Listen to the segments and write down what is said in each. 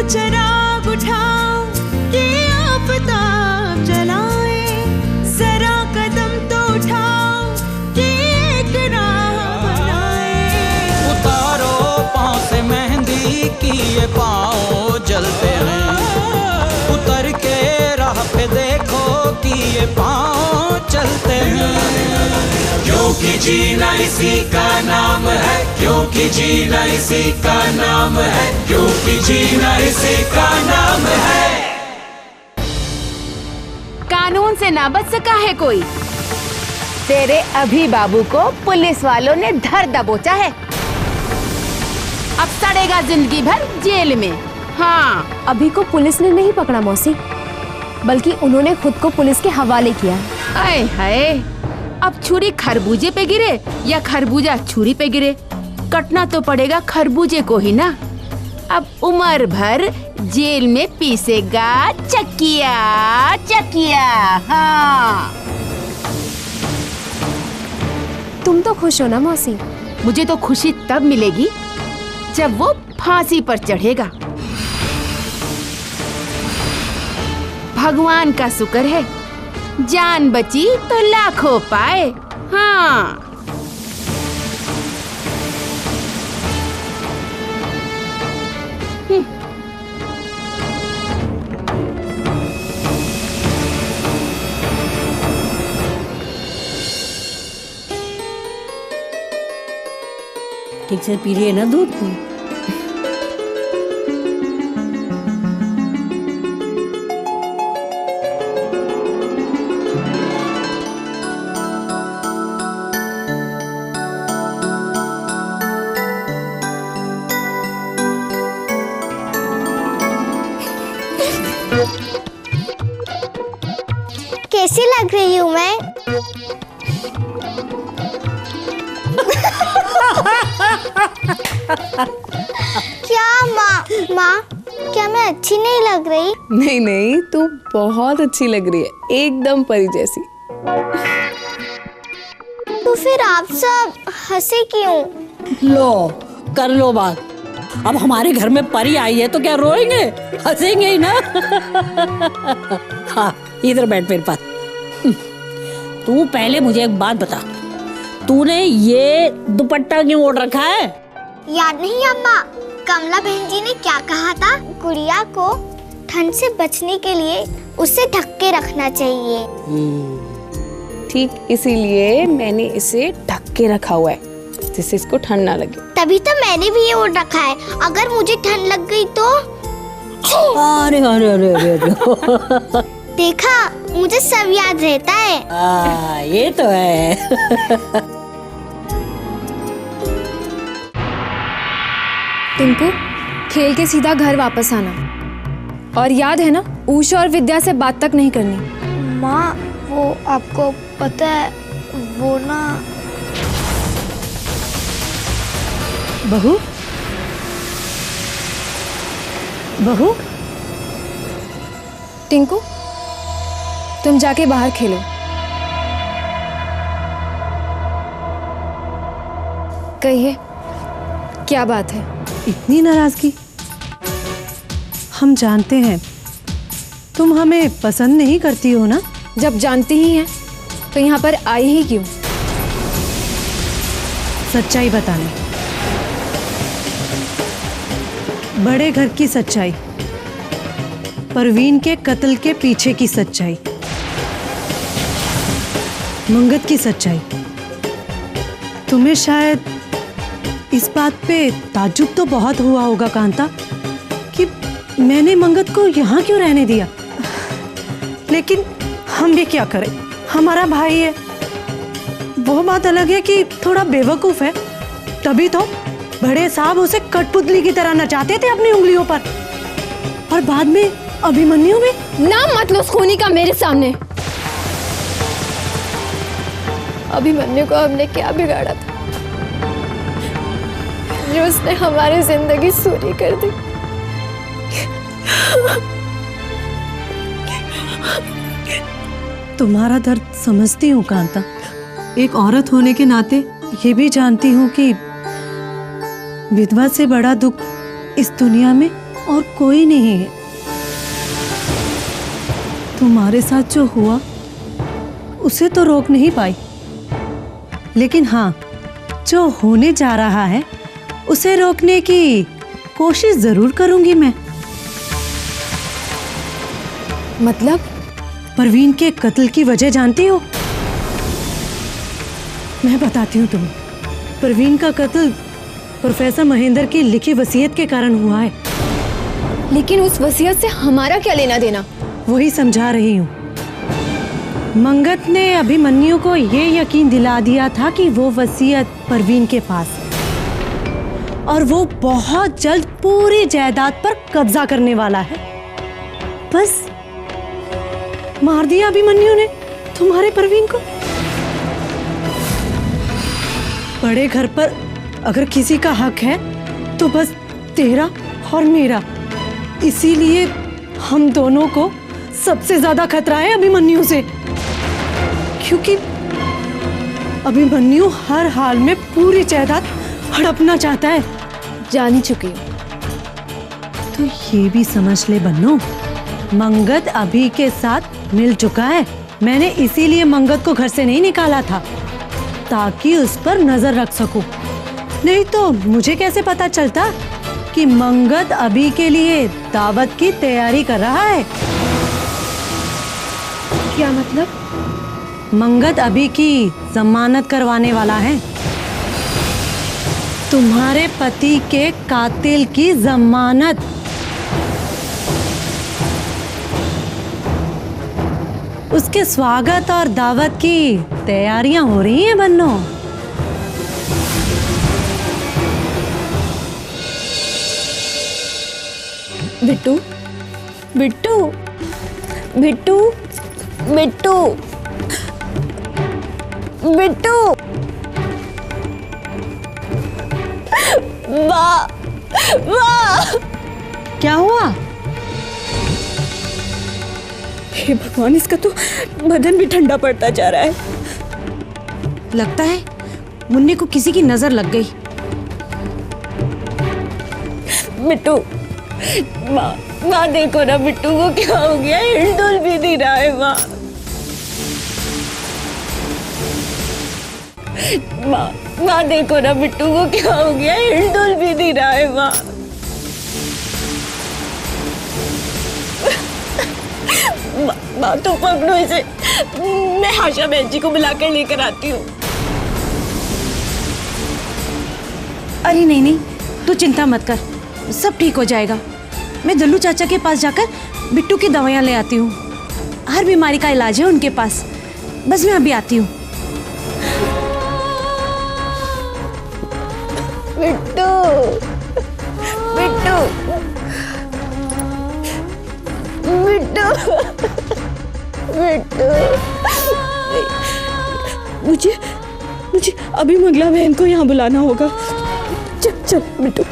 चिराग उठाओ कि आफताब जलाए, जरा कदम तो उठाओ कि एक राह बनाए। उतारो पाँव से मेहंदी की ये पाँव जलते हैं, उतर के राह पे देखो कि ये पाँव चलते हैं। क्योंकि जीना इसी का नाम है, क्योंकि जीना इसी का नाम है, क्योंकि जीना इसी का नाम है। कानून से ना बच सका है कोई। तेरे अभी बाबू को पुलिस वालों ने धर दबोचा है, अब सड़ेगा जिंदगी भर जेल में। हाँ, अभी को पुलिस ने नहीं पकड़ा मौसी, बल्कि उन्होंने खुद को पुलिस के हवाले किया। आए हाय, अब छुरी खरबूजे पे गिरे या खरबूजा छुरी पे गिरे, कटना तो पड़ेगा खरबूजे को ही ना। अब उम्र भर जेल में पीसेगा चकिया चकिया। हाँ, तुम तो खुश हो ना मौसी? मुझे तो खुशी तब मिलेगी जब वो फांसी पर चढ़ेगा। भगवान का शुक्र है, जान बची तो लाखों पाए। हाँ, ठीक से पी रही है ना दूध? कैसी लग रही हूँ मैं? क्या माँ क्या मैं अच्छी नहीं लग रही? नहीं नहीं, तू बहुत अच्छी लग रही है, एकदम परी जैसी। तो फिर आप सब हंसे क्यों? लो कर लो बात। अब हमारे घर में परी आई है तो क्या रोएंगे? हंसेंगे ही ना। हाँ, इधर बैठ मेरे पास। तू पहले मुझे एक बात बता, तूने ये दुपट्टा क्यों ओढ़ रखा है? याद नहीं अम्मा, कमला बहन जी ने क्या कहा था? गुड़िया को ठंड से बचने के लिए उसे ढक के रखना चाहिए। ठीक इसीलिए मैंने इसे ढक के रखा हुआ है, जिससे इसको ठंड ना लगे। तभी तो मैंने भी ये ओढ़ रखा है, अगर मुझे ठंड लग गई तो। अरे अरे अरे अरे देखा, मुझे सब याद रहता है। ये तो है। टिंकू, खेल के सीधा घर वापस आना, और याद है ना, उषा और विद्या से बात तक नहीं करनी। माँ, वो आपको पता है, वो ना। बहू, बहू, टिंकू, तुम जाके बाहर खेलो। कहिए, क्या बात है? इतनी नाराजगी? हम जानते हैं तुम हमें पसंद नहीं करती हो ना। जब जानती ही हैं तो यहाँ पर आई ही क्यों? सच्चाई बताने, बड़े घर की सच्चाई, परवीन के कत्ल के पीछे की सच्चाई, मंगत की सच्चाई। तुम्हें शायद इस बात पे ताज्जुब तो बहुत हुआ होगा कांता कि मैंने मंगत को यहाँ क्यों रहने दिया, लेकिन हम भी क्या करें, हमारा भाई है। वो बात अलग है कि थोड़ा बेवकूफ है, तभी तो बड़े साहब उसे कठपुतली की तरह नचाते थे अपनी उंगलियों पर, और बाद में अभिमन्यु भी। नाम मत लो उस खूनी का मेरे सामने। अभिमन्यु को हमने क्या बिगाड़ा था जो उसने हमारी जिंदगी सूनी कर दी? तुम्हारा दर्द समझती हूँ कांता, एक औरत होने के नाते ये भी जानती हूँ कि विधवा से बड़ा दुख इस दुनिया में और कोई नहीं है। तुम्हारे साथ जो हुआ उसे तो रोक नहीं पाई, लेकिन हाँ, जो होने जा रहा है उसे रोकने की कोशिश जरूर करूंगी मैं। मतलब? परवीन के कत्ल की वजह जानती हो? मैं बताती हूँ तुम्हें। परवीन का कत्ल प्रोफेसर महेंद्र की लिखी वसीयत के कारण हुआ है। लेकिन उस वसीयत से हमारा क्या लेना देना? वही समझा रही हूँ। मंगत ने अभिमन्यु को ये यकीन दिला दिया था कि वो वसीयत परवीन के पास है और वो बहुत जल्द पूरी जायदाद पर कब्जा करने वाला है। बस मार दिया अभिमन्यु ने तुम्हारे परवीन को। बड़े घर पर अगर किसी का हक है तो बस तेरा और मेरा। इसीलिए हम दोनों को सबसे ज्यादा खतरा है अभिमन्यु से, क्योंकि अभिमन्यु हर हाल में पूरी जायदाद हड़पना चाहता है। जान ही चुकी हूँ। तो ये भी समझ ले बन्नो, मंगत अभी के साथ मिल चुका है। मैंने इसीलिए मंगत को घर से नहीं निकाला था ताकि उस पर नजर रख सकूं। नहीं तो मुझे कैसे पता चलता कि मंगत अभी के लिए दावत की तैयारी कर रहा है। क्या मतलब? मंगत अभी की जमानत करवाने वाला है, तुम्हारे पति के कातिल की जमानत। उसके स्वागत और दावत की तैयारियां हो रही हैं बन्नो। बिट्टू, बिट्टू, बिट्टू, बिट्टू, बिट्टू, वाह, वाह! क्या हुआ? हे भगवान, इसका तो बदन भी ठंडा पड़ता जा रहा है। लगता है मुन्ने को किसी की नजर लग गई। बिट्टू, माँ, माँ देखो ना बिट्टू को क्या हो गया, हिलडुल भी नहीं रहा है माँ। माँ, माँ देखो ना बिट्टू को क्या हो गया, हिलडुल भी नहीं रहा है माँ। माँ तो पकड़ो इसे, मैं आशा बहन जी को बुलाकर लेकर आती हूँ। अरे नहीं नहीं, तू चिंता मत कर, सब ठीक हो जाएगा। मैं दल्लू चाचा के पास जाकर बिट्टू की दवाइयाँ ले आती हूँ। हर बीमारी का इलाज है उनके पास। बस मैं अभी आती हूँ। बिट्टू, बिट्टू, बिट्टू, बिट्टू, मुझे अभी मंगला बहन को यहाँ बुलाना होगा। चल चल बिट्टू।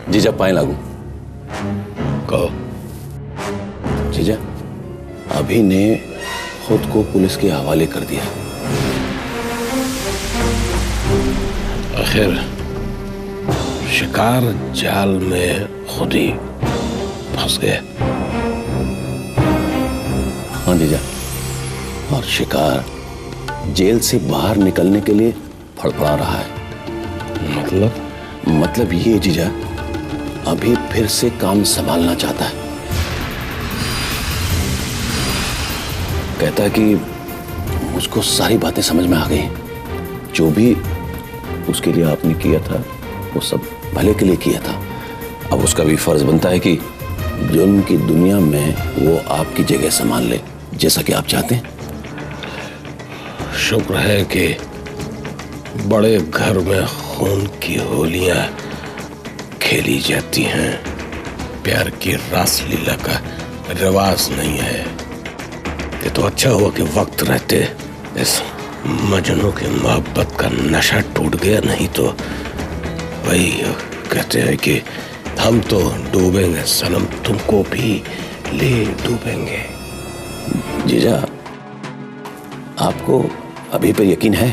जीजा पाए लागू। कहो। जीजा, अभी ने खुद को पुलिस के हवाले कर दिया। आखिर शिकार जाल में खुद ही फंस गए। हाँ जीजा, और शिकार जेल से बाहर निकलने के लिए फड़फड़ा रहा है। मतलब ये जीजा, अभी फिर से काम संभालना चाहता है। कहता है कि मुझको सारी बातें समझ में आ गई। जो भी उसके लिए आपने किया था वो सब भले के लिए किया था। अब उसका भी फर्ज बनता है कि जुल्म की दुनिया में वो आपकी जगह संभाल ले, जैसा कि आप चाहते हैं। शुक्र है कि बड़े घर में खून की होलियां खेली जाती हैं। प्यार की रासलीला का रिवाज नहीं है। ये तो अच्छा हुआ कि वक्त रहते इस मजनू की मोहब्बत का नशा टूट गया, नहीं तो वही कहते हैं कि हम तो डूबेंगे सनम, तुमको भी ले डूबेंगे। जीजा, आपको अभी पर यकीन है?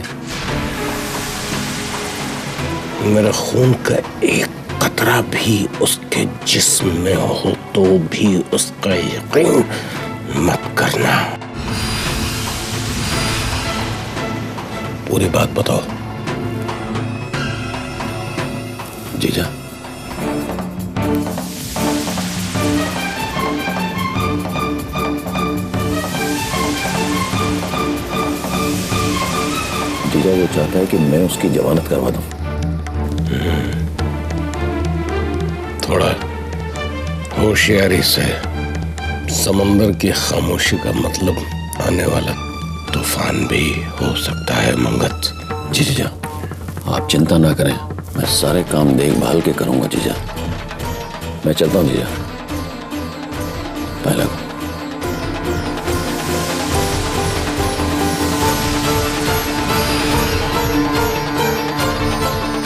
मेरे खून का एक कतरा भी उसके जिस्म में हो तो भी उसका यकीन मत करना। पूरी बात बताओ। जीजा, जीजा वो चाहता है कि मैं उसकी जमानत करवा दूं। थोड़ा होशियारी से। समंदर की खामोशी का मतलब आने वाला तूफान भी हो सकता है मंगत। जी जीजा, आप चिंता ना करें, मैं सारे काम देखभाल के करूंगा जीजा। मैं चलता हूँ जीजा।